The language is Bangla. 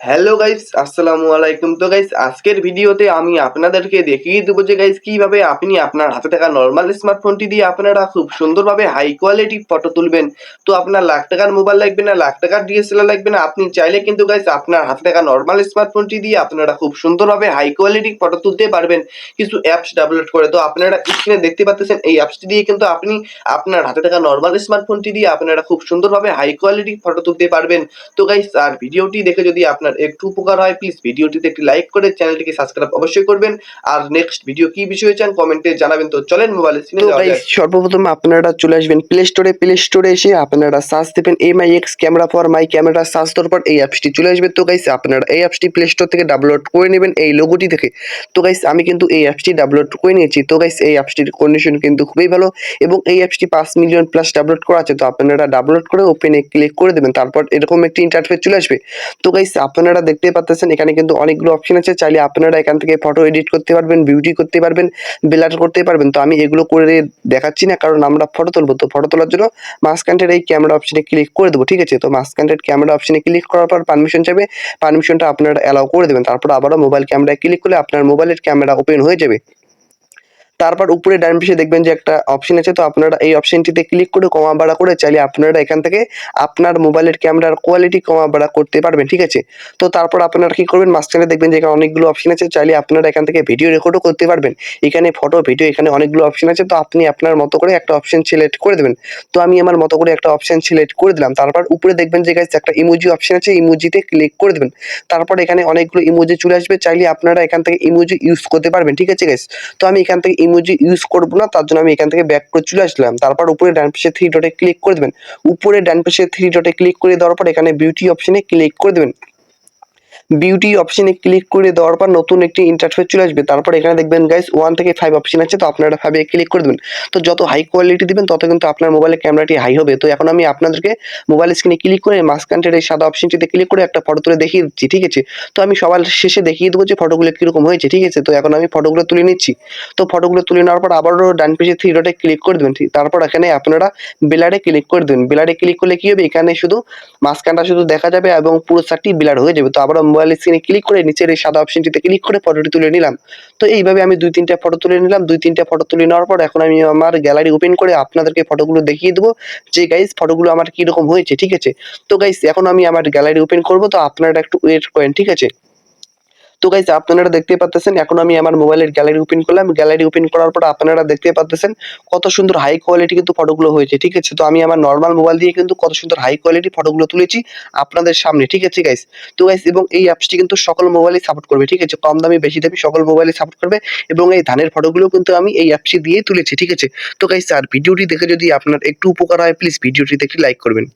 হ্যালো গাইস, আসসালামু আলাইকুম। তো গাইস, আজকের ভিডিওতে আমি আপনাদেরকে দেখিয়ে দেবো যে গাইস কিভাবে আপনি আপনার হাতে থাকা নর্মাল স্মার্টফোনটি দিয়ে আপনারা খুব সুন্দরভাবে হাই কোয়ালিটি ফটো তুলবেন। তো আপনার লাখ টাকার মোবাইল লাগবে না, লাখ টাকার ডিএসএলআর লাগবে না। আপনি চাইলে কিন্তু গাইস আপনার হাতে থাকা নর্মাল স্মার্টফোনটি দিয়ে আপনারা খুব সুন্দরভাবে হাই কোয়ালিটি ফটো তুলতে পারবেন কিছু অ্যাপস ডাউনলোড করে। তো আপনারা স্ক্রিনে দেখতে পাচ্ছেন এই অ্যাপসটি দিয়ে কিন্তু আপনি আপনার হাতে থাকা নর্মাল স্মার্টফোনটি দিয়ে আপনারা খুব সুন্দরভাবে হাই কোয়ালিটি ফটো তুলতে পারবেন। তো গাইস, আর ভিডিওটি দেখে যদি আপনার একটু উপকার হয়, প্লিজ ভিডিওটিতে একটি লাইক করে চ্যানেলটিকে সাবস্ক্রাইব অবশ্যই করবেন। আর নেক্সট ভিডিও কি বিষয়ে চান কমেন্টে জানাবেন। তো চলেন মোবাইল স্ক্রিনে যাওয়া যাক। সর্বপ্রথম আপনারা চলে আসবেন প্লে স্টোরে এসে আপনারা সার্চ দেবেন MIX camera for my camera. Search দেওয়ার পর এই অ্যাপসটি চলে আসবে। তো গাইস, আপনারা এই অ্যাপসটি প্লে স্টোর থেকে ডাউনলোড করে নেবেন এই লোগোটি থেকে। তো গাইস, আমি কিন্তু এই অ্যাপসটি ডাউনলোড করে নিয়েছি। তো গাইস, এই অ্যাপসটির কন্ডিশন কিন্তু খুবই ভালো এবং এই অ্যাপসটি 5 মিলিয়ন প্লাস ডাউনলোড করা আছে। তো আপনারা ডাউনলোড করে ওপেনে ক্লিক করে দেবেন, তারপর এরকম একটি ইন্টারফেস চলে আসবে। তো গাইস, আপনারা দেখতেই পাচ্ছেন এখানে কিন্তু অনেকগুলো অপশন আছে। চাইলে আপনারা এখান থেকে ফটো এডিট করতে পারবেন, বিউটি করতে পারবেন, ব্লার করতে পারবেন। তো আমি এগুলো করে দেখাচ্ছি না, কারণ আমরা ফটো তুলবো। তো ফটো তোলার জন্য মাঝখানটার এই ক্যামেরা অপশনে ক্লিক করে দেবো, ঠিক আছে। তো মাঝখানটার ক্যামেরা অপশনে ক্লিক করার পর পারমিশন চাইবে, পারমিশনটা আপনারা অ্যালাউ করে দেবেন। তারপর আবারও মোবাইল ক্যামেরায় ক্লিক করলে আপনার মোবাইলের ক্যামেরা ওপেন হয়ে যাবে। তারপর উপরে ডান পাশে দেখবেন যে একটা অপশন আছে। তো আপনারা এই অপশনটিতে ক্লিক করে কমা বাড়া করে চাইলে আপনারা এখান থেকে আপনার মোবাইলের ক্যামেরার কোয়ালিটি কমা বাড়া করতে পারবেন, ঠিক আছে। তো তারপর আপনারা কি করবেন, মাঝখানে দেখবেন যে এখানে অনেকগুলো অপশন আছে। চাইলে আপনারা এখান থেকে ভিডিও রেকর্ডও করতে পারবেন। এখানে ফটো, ভিডিও, এখানে অনেকগুলো অপশন আছে। তো আপনি আপনার মতো করে একটা অপশন সিলেক্ট করে দেবেন। তো আমি আমার মতো করে একটা অপশন সিলেক্ট করে দিলাম। তারপর উপরে দেখবেন যে গাইস একটা ইমোজি অপশন আছে, ইমোজিতে ক্লিক করে দেবেন। তারপর এখানে অনেকগুলো ইমোজি চলে আসবে। চাইলে আপনারা এখান থেকে ইমোজি ইউজ করতে পারবেন, ঠিক আছে গাইস। তো আমি এখান থেকে ইমোজি ইউজ করব না, তার জন্য আমি এখান থেকে ব্যাক করে চলে আসলাম। তারপর উপরে ডান পাশে 3 ডটে ক্লিক করে দেবেন। উপরে ডান পাশে 3 ডটে ক্লিক করে দেওয়ার পর এখানে বিউটি অপশনে ক্লিক করে দেবেন। বিউটি অপশনে ক্লিক করে দেওয়ার পর নতুন একটি ইন্টারফেস চলে আসবে। তারপর এখানে দেখবেন গাইস 1 থেকে 5 অপশন আছে। তো আপনারা 5 এ ক্লিক করে দেবেন। তো যত হাই কোয়ালিটি দিবেন তত কিন্তু আপনার মোবাইলের ক্যামেরাটি হাই হবে। তো এখন আমি আপনাদেরকে মোবাইল স্ক্রিনে ক্লিক করে মাঝখানটার এই সাদা অপশনটিতে ক্লিক করে একটা ফটো তুলে দেখিয়ে দিচ্ছি, ঠিক আছে। তো আমি সবার শেষে দেখিয়ে দেবো যে ফটোগুলো কিরকম হয়েছে, ঠিক আছে। তো এখন আমি ফটোগুলো তুলে নিচ্ছি। তো ফটোগুলো তুলে নেওয়ার পর আবারও ডান পাশে 3 ডটে ক্লিক করে দেবেন। তারপর এখানে আপনারা ব্লারে ক্লিক করে দেবেন। ব্লারে ক্লিক করলে কি হবে, এখানে শুধু মাঝখানটা শুধু দেখা যাবে এবং পুরো চারটি ব্লার হয়ে যাবে। তো আবার মোবাইল স্ক্রিনে ক্লিক করে নিচের এই সাদা অপশনটিতে ক্লিক করে ফটোটি তুলে নিলাম। তো এইভাবে আমি 2-3টা ফটো তুলে নিলাম। 2-3টা ফটো তুলে নেওয়ার পর এখন আমি আমার গ্যালারি ওপেন করে আপনাদেরকে ফটোগুলো দেখিয়ে দেবো যে গাইস ফটোগুলো আমার কিরকম হয়েছে, ঠিক আছে। তো গাইস, এখন আমি আমার গ্যালারি ওপেন করব। তো আপনারা একটু ওয়েট করেন, ঠিক আছে। তো গাইস, আপনারা দেখতে পাচ্ছেন এখন আমি আমার মোবাইলের গ্যালারি ওপেন করলাম। গ্যালারি ওপেন করার পর আপনারা দেখতে পাচ্ছেন কত সুন্দর হাই কোয়ালিটি কিন্তু ফটোগুলো হয়েছে, ঠিক আছে। তো আমি আমার নরমাল মোবাইল দিয়ে কিন্তু কত সুন্দর হাই কোয়ালিটি ফটোগুলো তুলেছি আপনাদের সামনে, ঠিক আছে গাইস। তো গাইস, এবং এই অ্যাপসটি কিন্তু সকল মোবাইলেই সাপোর্ট করবে, ঠিক আছে। কম দামি বেশি দামি সকল মোবাইলেই সাপোর্ট করবে এবং এই ধানের ফটোগুলো কিন্তু আমি এই অ্যাপসটি দিয়েই তুলেছি, ঠিক আছে। তো গাইস, আর ভিডিওটি দেখে যদি আপনার একটু উপকার হয়, প্লিজ ভিডিওটিতে একটি লাইক করবেন।